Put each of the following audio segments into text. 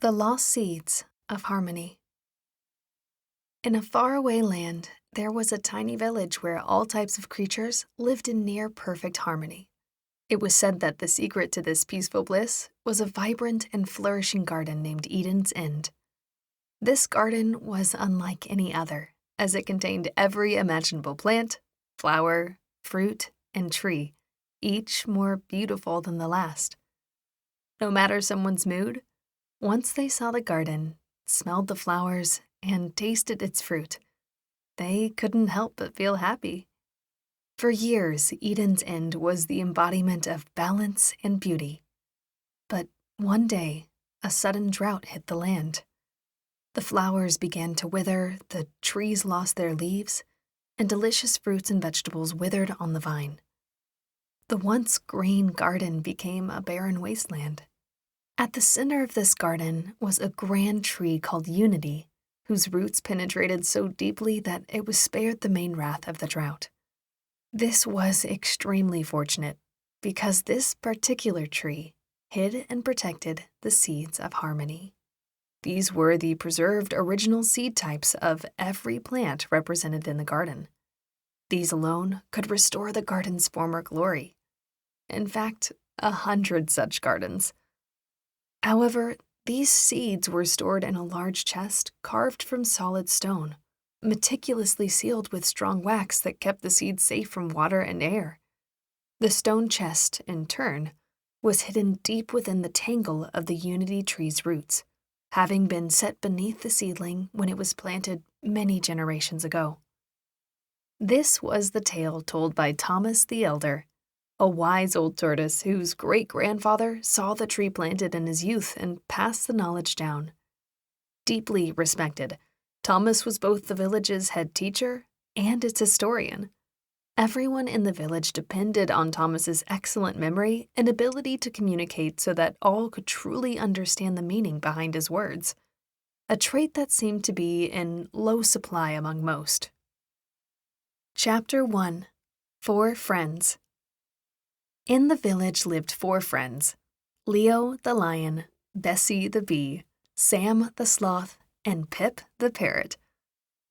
The Lost Seeds of Harmony. In a faraway land, there was a tiny village where all types of creatures lived in near perfect harmony. It was said that the secret to this peaceful bliss was a vibrant and flourishing garden named Eden's End. This garden was unlike any other, as it contained every imaginable plant, flower, fruit, and tree, each more beautiful than the last. No matter someone's mood, once they saw the garden, smelled the flowers, and tasted its fruit, they couldn't help but feel happy. For years, Eden's End was the embodiment of balance and beauty. But one day, a sudden drought hit the land. The flowers began to wither, the trees lost their leaves, and delicious fruits and vegetables withered on the vine. The once green garden became a barren wasteland. At the center of this garden was a grand tree called Unity, whose roots penetrated so deeply that it was spared the main wrath of the drought. This was extremely fortunate, because this particular tree hid and protected the seeds of harmony. These were the preserved original seed types of every plant represented in the garden. These alone could restore the garden's former glory. In fact, 100 such gardens. However, these seeds were stored in a large chest carved from solid stone, meticulously sealed with strong wax that kept the seeds safe from water and air. The stone chest, in turn, was hidden deep within the tangle of the Unity tree's roots, having been set beneath the seedling when it was planted many generations ago. This was the tale told by Thomas the Elder, a wise old tortoise whose great-grandfather saw the tree planted in his youth and passed the knowledge down. Deeply respected, Thomas was both the village's head teacher and its historian. Everyone in the village depended on Thomas's excellent memory and ability to communicate so that all could truly understand the meaning behind his words, a trait that seemed to be in low supply among most. Chapter 1. 4 Friends. In the village lived 4 friends: Leo the lion, Bessie the bee, Sam the sloth, and Pip the parrot.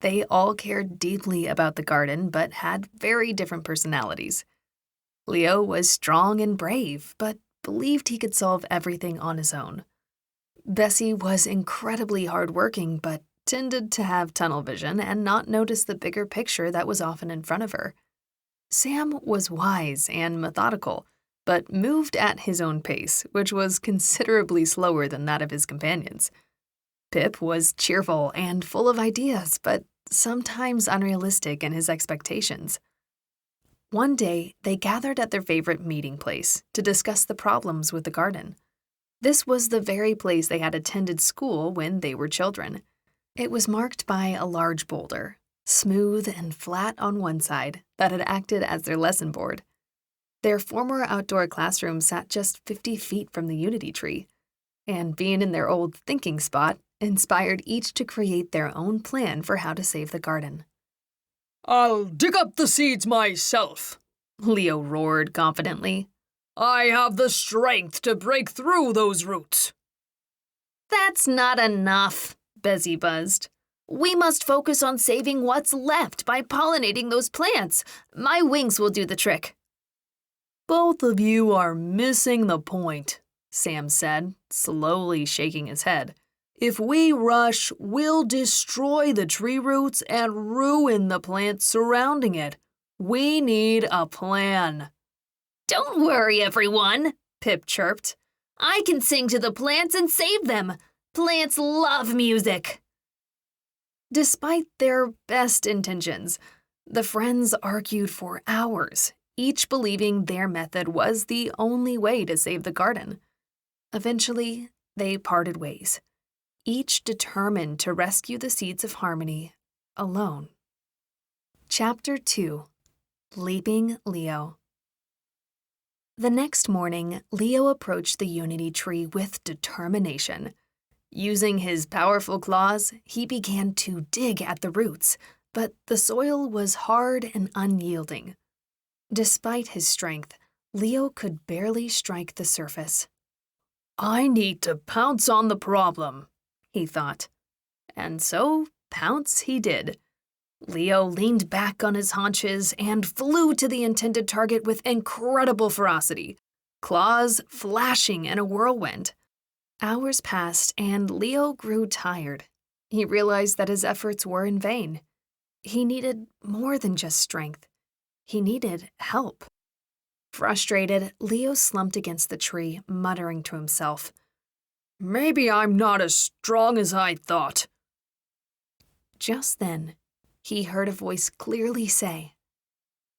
They all cared deeply about the garden but had very different personalities. Leo was strong and brave, but believed he could solve everything on his own. Bessie was incredibly hardworking but tended to have tunnel vision and not notice the bigger picture that was often in front of her. Sam was wise and methodical, but moved at his own pace, which was considerably slower than that of his companions. Pip was cheerful and full of ideas, but sometimes unrealistic in his expectations. One day, they gathered at their favorite meeting place to discuss the problems with the garden. This was the very place they had attended school when they were children. It was marked by a large boulder, smooth and flat on one side, that had acted as their lesson board. Their former outdoor classroom sat just 50 feet from the Unity tree, and being in their old thinking spot inspired each to create their own plan for how to save the garden. "I'll dig up the seeds myself," Leo roared confidently. "I have the strength to break through those roots." "That's not enough," Bessie buzzed. "We must focus on saving what's left by pollinating those plants. My wings will do the trick." "Both of you are missing the point," Sam said, slowly shaking his head. "If we rush, we'll destroy the tree roots and ruin the plants surrounding it. We need a plan." "Don't worry, everyone," Pip chirped. "I can sing to the plants and save them. Plants love music." Despite their best intentions, the friends argued for hours, each believing their method was the only way to save the garden. Eventually, they parted ways, each determined to rescue the seeds of harmony alone. Chapter 2. Leaping Leo. The next morning, Leo approached the Unity tree with determination. Using his powerful claws, he began to dig at the roots, but the soil was hard and unyielding. Despite his strength, Leo could barely strike the surface. I need to pounce on the problem, he thought. And so pounce he did. Leo leaned back on his haunches and flew to the intended target with incredible ferocity, claws flashing in a whirlwind. Hours passed and Leo grew tired. He realized that his efforts were in vain. He needed more than just strength. He needed help. Frustrated, Leo slumped against the tree, muttering to himself, "Maybe I'm not as strong as I thought." Just then, he heard a voice clearly say,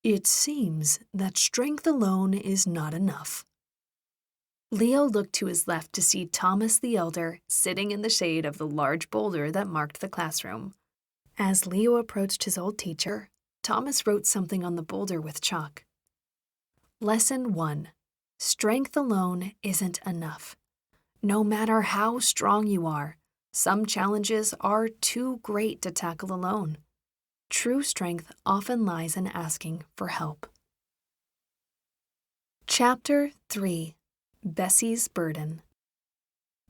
"It seems that strength alone is not enough." Leo looked to his left to see Thomas the Elder sitting in the shade of the large boulder that marked the classroom. As Leo approached his old teacher, Thomas wrote something on the boulder with chalk. Lesson 1. Strength alone isn't enough. No matter how strong you are, some challenges are too great to tackle alone. True strength often lies in asking for help. Chapter 3. Bessie's Burden.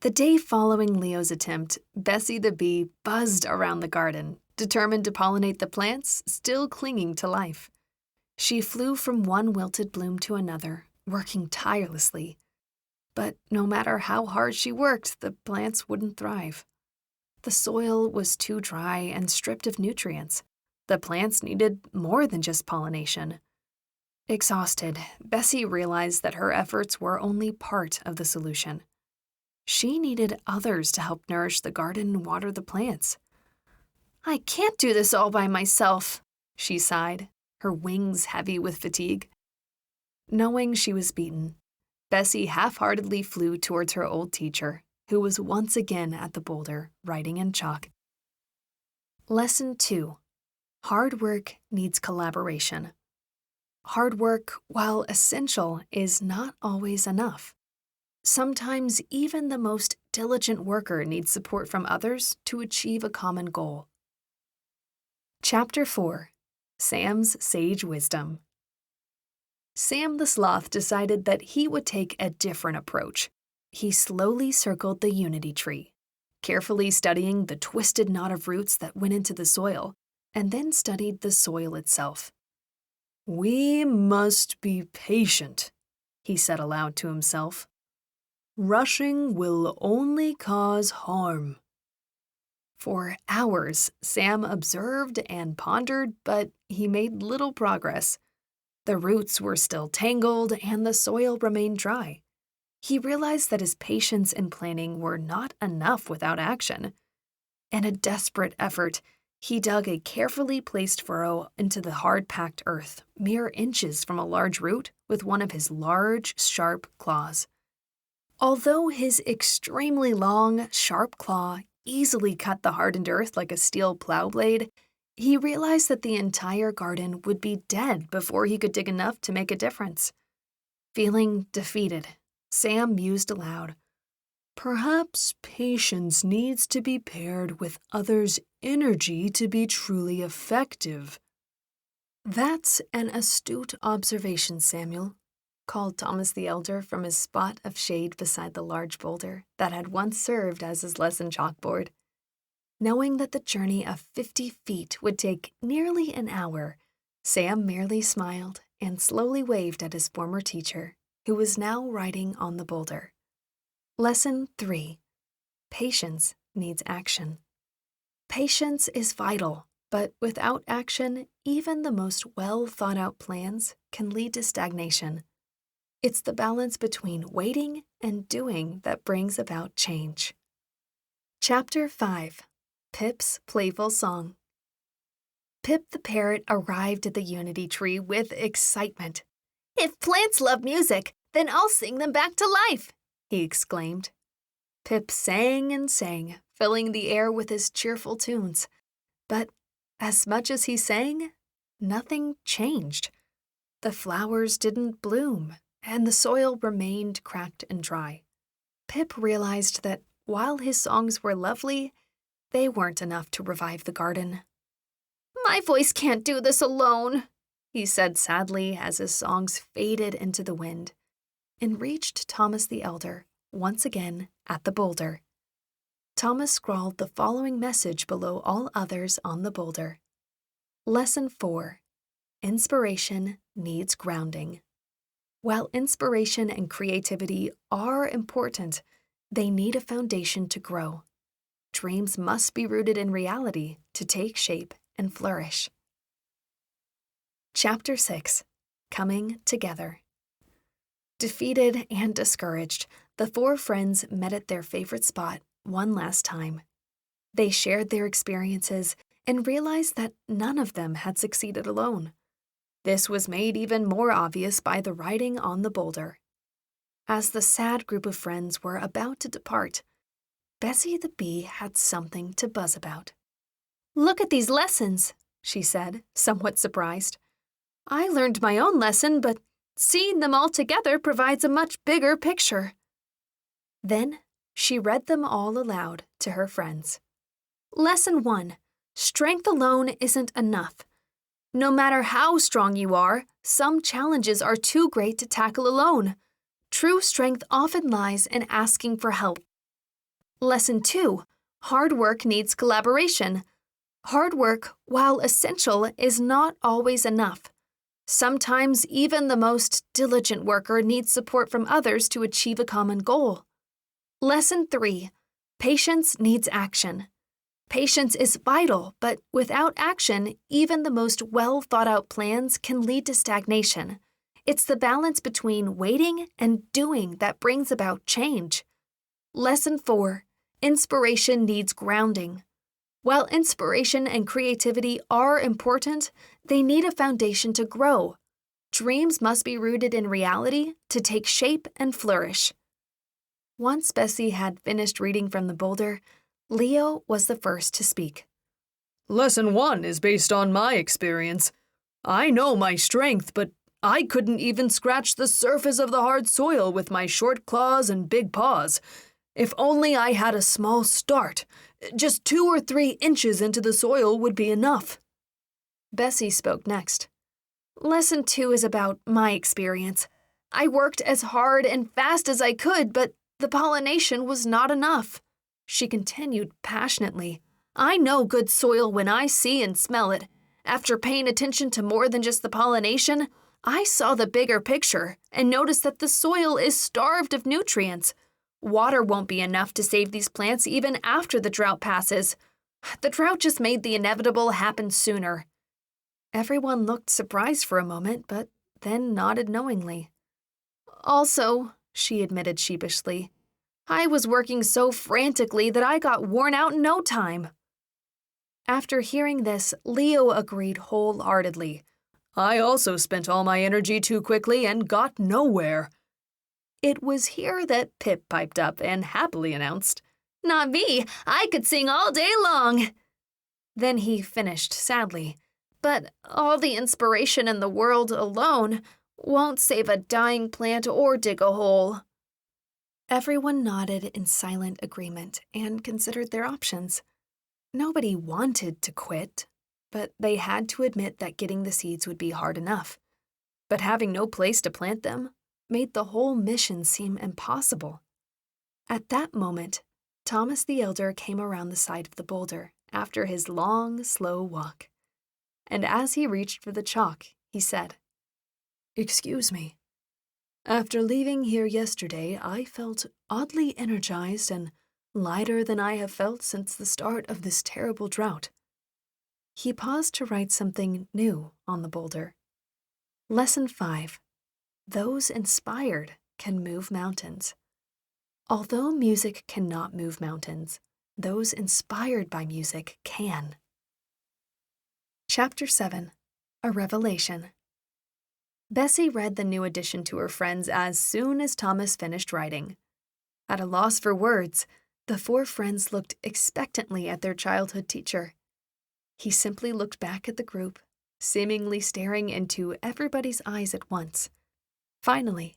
The day following Leo's attempt, Bessie the bee buzzed around the garden, determined to pollinate the plants still clinging to life. She flew from one wilted bloom to another, working tirelessly. But no matter how hard she worked, the plants wouldn't thrive. The soil was too dry and stripped of nutrients. The plants needed more than just pollination. Exhausted, Bessie realized that her efforts were only part of the solution. She needed others to help nourish the garden and water the plants. "I can't do this all by myself," she sighed, her wings heavy with fatigue. Knowing she was beaten, Bessie half-heartedly flew towards her old teacher, who was once again at the boulder, writing in chalk. Lesson 2. Hard work needs collaboration. Hard work, while essential, is not always enough. Sometimes even the most diligent worker needs support from others to achieve a common goal. Chapter 4. Sam's Sage Wisdom. Sam the Sloth decided that he would take a different approach. He slowly circled the unity tree, carefully studying the twisted knot of roots that went into the soil, and then studied the soil itself. "We must be patient," he said aloud to himself. "Rushing will only cause harm." For hours, Sam observed and pondered, but he made little progress. The roots were still tangled and the soil remained dry. He realized that his patience and planning were not enough without action. In a desperate effort, he dug a carefully placed furrow into the hard-packed earth, mere inches from a large root, with one of his large, sharp claws. Although his extremely long, sharp claw easily cut the hardened earth like a steel plow blade, he realized that the entire garden would be dead before he could dig enough to make a difference. Feeling defeated, Sam mused aloud, "Perhaps patience needs to be paired with others' energy to be truly effective." "That's an astute observation, Samuel," called Thomas the Elder from his spot of shade beside the large boulder that had once served as his lesson chalkboard. Knowing that the journey of 50 feet would take nearly an hour, Sam merely smiled and slowly waved at his former teacher, who was now writing on the boulder. Lesson 3. Patience needs action. Patience is vital, but without action, even the most well-thought-out plans can lead to stagnation. It's the balance between waiting and doing that brings about change. Chapter 5. Pip's Playful Song. Pip the parrot arrived at the unity tree with excitement. "If plants love music, then I'll sing them back to life," he exclaimed. Pip sang and sang, filling the air with his cheerful tunes. But as much as he sang, nothing changed. The flowers didn't bloom, and the soil remained cracked and dry. Pip realized that while his songs were lovely, they weren't enough to revive the garden. "My voice can't do this alone," he said sadly as his songs faded into the wind, and reached Thomas the Elder, once again at the boulder. Thomas scrawled the following message below all others on the boulder. Lesson 4. Inspiration needs grounding. While inspiration and creativity are important, they need a foundation to grow. Dreams must be rooted in reality to take shape and flourish. Chapter 6. Coming Together. Defeated and discouraged, the four friends met at their favorite spot one last time. They shared their experiences and realized that none of them had succeeded alone. This was made even more obvious by the writing on the boulder. As the sad group of friends were about to depart, Bessie the bee had something to buzz about. Look at these lessons, she said, somewhat surprised. I learned my own lesson, but seeing them all together provides a much bigger picture. Then she read them all aloud to her friends. Lesson 1. Strength alone isn't enough. No matter how strong you are, some challenges are too great to tackle alone. True strength often lies in asking for help. Lesson 2. Hard work needs collaboration. Hard work, while essential, is not always enough. Sometimes even the most diligent worker needs support from others to achieve a common goal. Lesson 3. Patience needs action. Patience is vital, but without action, even the most well-thought-out plans can lead to stagnation. It's the balance between waiting and doing that brings about change. Lesson 4. Inspiration needs grounding. While inspiration and creativity are important, they need a foundation to grow. Dreams must be rooted in reality to take shape and flourish. Once Bessie had finished reading from the boulder, Leo was the first to speak. Lesson 1 is based on my experience. I know my strength, but I couldn't even scratch the surface of the hard soil with my short claws and big paws. If only I had a small start, just 2 or 3 inches into the soil would be enough. Bessie spoke next. Lesson 2 is about my experience. I worked as hard and fast as I could, but the pollination was not enough. She continued passionately. I know good soil when I see and smell it. After paying attention to more than just the pollination, I saw the bigger picture and noticed that the soil is starved of nutrients. Water won't be enough to save these plants even after the drought passes. The drought just made the inevitable happen sooner. Everyone looked surprised for a moment, but then nodded knowingly. Also, she admitted sheepishly, I was working so frantically that I got worn out in no time. After hearing this, Leo agreed wholeheartedly. I also spent all my energy too quickly and got nowhere. It was here that Pip piped up and happily announced, Not me, I could sing all day long. Then he finished sadly, But all the inspiration in the world alone won't save a dying plant or dig a hole. Everyone nodded in silent agreement and considered their options. Nobody wanted to quit, but they had to admit that getting the seeds would be hard enough. But having no place to plant them made the whole mission seem impossible. At that moment, Thomas the Elder came around the side of the boulder after his long, slow walk. And as he reached for the chalk, he said, "Excuse me. After leaving here yesterday, I felt oddly energized and lighter than I have felt since the start of this terrible drought." He paused to write something new on the boulder. Lesson 5. Those inspired can move mountains. Although music cannot move mountains, those inspired by music can. Chapter 7. A Revelation. Bessie read the new addition to her friends as soon as Thomas finished writing. At a loss for words, the 4 friends looked expectantly at their childhood teacher. He simply looked back at the group, seemingly staring into everybody's eyes at once. Finally,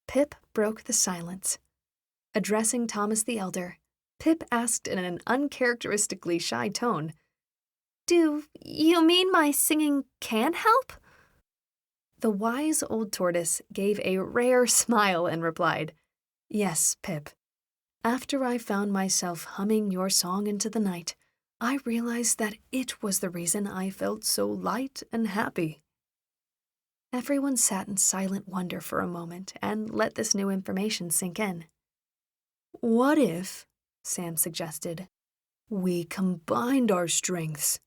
Pip broke the silence. Addressing Thomas the Elder, Pip asked in an uncharacteristically shy tone, Do you mean my singing can help? The wise old tortoise gave a rare smile and replied, Yes, Pip. After I found myself humming your song into the night, I realized that it was the reason I felt so light and happy. Everyone sat in silent wonder for a moment and let this new information sink in. What if, Sam suggested, we combined our strengths?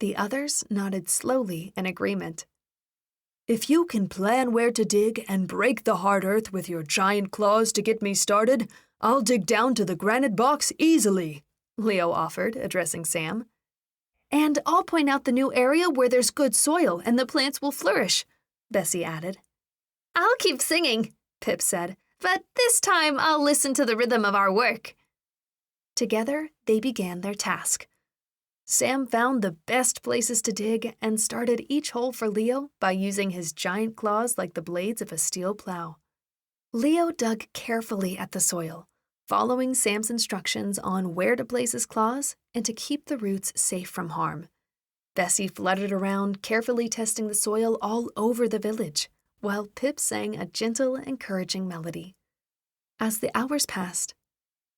The others nodded slowly in agreement. If you can plan where to dig and break the hard earth with your giant claws to get me started, I'll dig down to the granite box easily, Leo offered, addressing Sam. And I'll point out the new area where there's good soil and the plants will flourish, Bessie added. I'll keep singing, Pip said, but this time I'll listen to the rhythm of our work. Together, they began their task. Sam found the best places to dig and started each hole for Leo by using his giant claws like the blades of a steel plow. Leo dug carefully at the soil, following Sam's instructions on where to place his claws and to keep the roots safe from harm. Bessie fluttered around, carefully testing the soil all over the village, while Pip sang a gentle, encouraging melody. As the hours passed,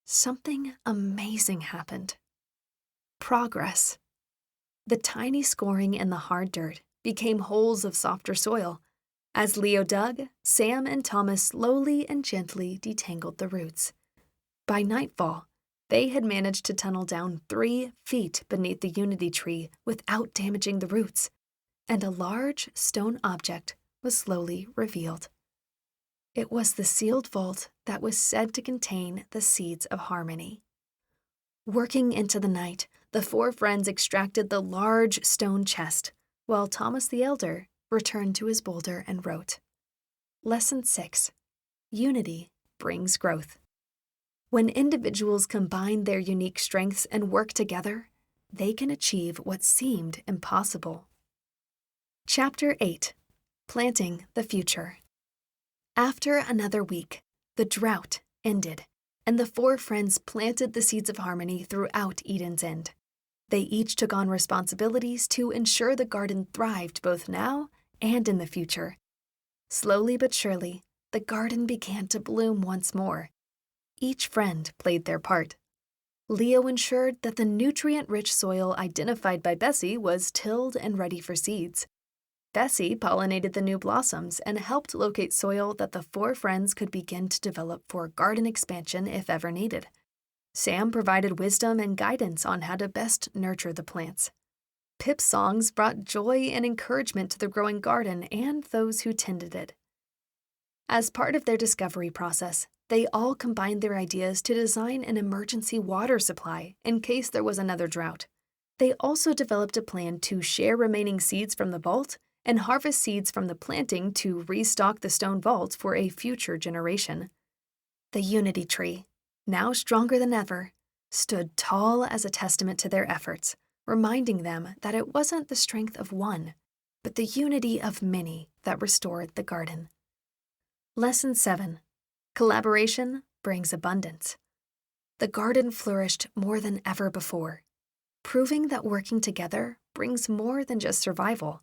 something amazing happened. Progress. The tiny scoring in the hard dirt became holes of softer soil. As Leo dug, Sam and Thomas slowly and gently detangled the roots. By nightfall, they had managed to tunnel down 3 feet beneath the unity tree without damaging the roots, and a large stone object was slowly revealed. It was the sealed vault that was said to contain the seeds of harmony. Working into the night, the 4 friends extracted the large stone chest, while Thomas the Elder returned to his boulder and wrote, Lesson 6. Unity brings growth. When individuals combine their unique strengths and work together, they can achieve what seemed impossible. Chapter 8. Planting the Future. After another week, the drought ended, and the 4 friends planted the seeds of harmony throughout Eden's End. They each took on responsibilities to ensure the garden thrived both now and in the future. Slowly but surely, the garden began to bloom once more. Each friend played their part. Leo ensured that the nutrient-rich soil identified by Bessie was tilled and ready for seeds. Bessie pollinated the new blossoms and helped locate soil that the 4 friends could begin to develop for garden expansion if ever needed. Sam provided wisdom and guidance on how to best nurture the plants. Pip's songs brought joy and encouragement to the growing garden and those who tended it. As part of their discovery process, they all combined their ideas to design an emergency water supply in case there was another drought. They also developed a plan to share remaining seeds from the vault and harvest seeds from the planting to restock the stone vault for a future generation. The unity tree, now stronger than ever, stood tall as a testament to their efforts, reminding them that it wasn't the strength of one, but the unity of many that restored the garden. Lesson 7. Collaboration brings abundance. The garden flourished more than ever before, proving that working together brings more than just survival.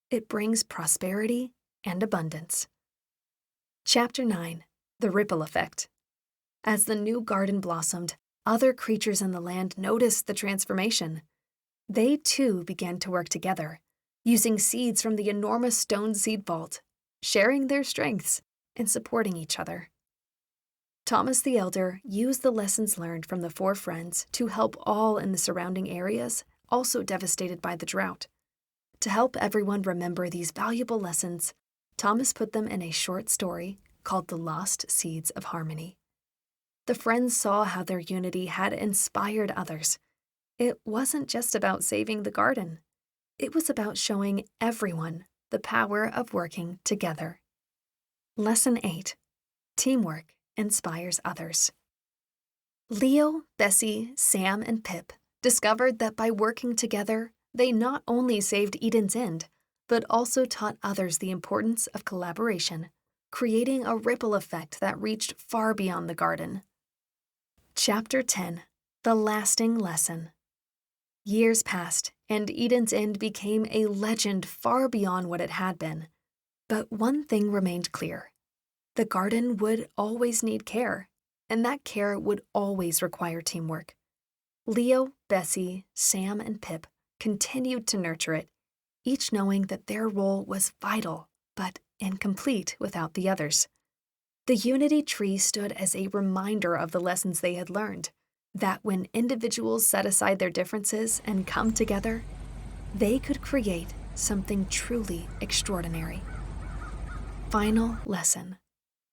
It brings prosperity and abundance. Chapter 9. The Ripple Effect. As the new garden blossomed, other creatures in the land noticed the transformation. They too began to work together, using seeds from the enormous stone seed vault, sharing their strengths and supporting each other. Thomas the Elder used the lessons learned from the 4 friends to help all in the surrounding areas, also devastated by the drought. To help everyone remember these valuable lessons, Thomas put them in a short story called The Lost Seeds of Harmony. The friends saw how their unity had inspired others. It wasn't just about saving the garden. It was about showing everyone the power of working together. Lesson 8. Teamwork inspires others. Leo, Bessie, Sam, and Pip discovered that by working together, they not only saved Eden's End, but also taught others the importance of collaboration, creating a ripple effect that reached far beyond the garden. Chapter 10. The Lasting Lesson. Years passed, and Eden's End became a legend far beyond what it had been. But one thing remained clear. The garden would always need care, and that care would always require teamwork. Leo, Bessie, Sam, and Pip continued to nurture it, each knowing that their role was vital but incomplete without the others. The unity tree stood as a reminder of the lessons they had learned, that when individuals set aside their differences and come together, they could create something truly extraordinary. Final lesson.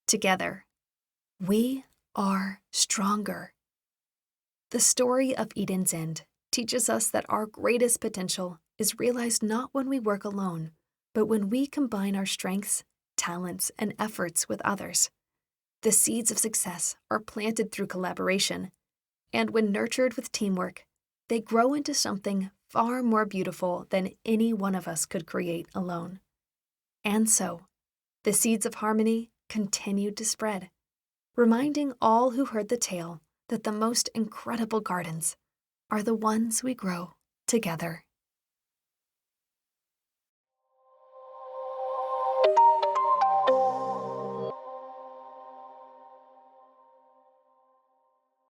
Together, we are stronger. The story of Eden's End teaches us that our greatest potential is realized not when we work alone, but when we combine our strengths, talents, and efforts with others. The seeds of success are planted through collaboration, and when nurtured with teamwork, they grow into something far more beautiful than any one of us could create alone. And so, the seeds of harmony continued to spread, reminding all who heard the tale that the most incredible gardens are the ones we grow together.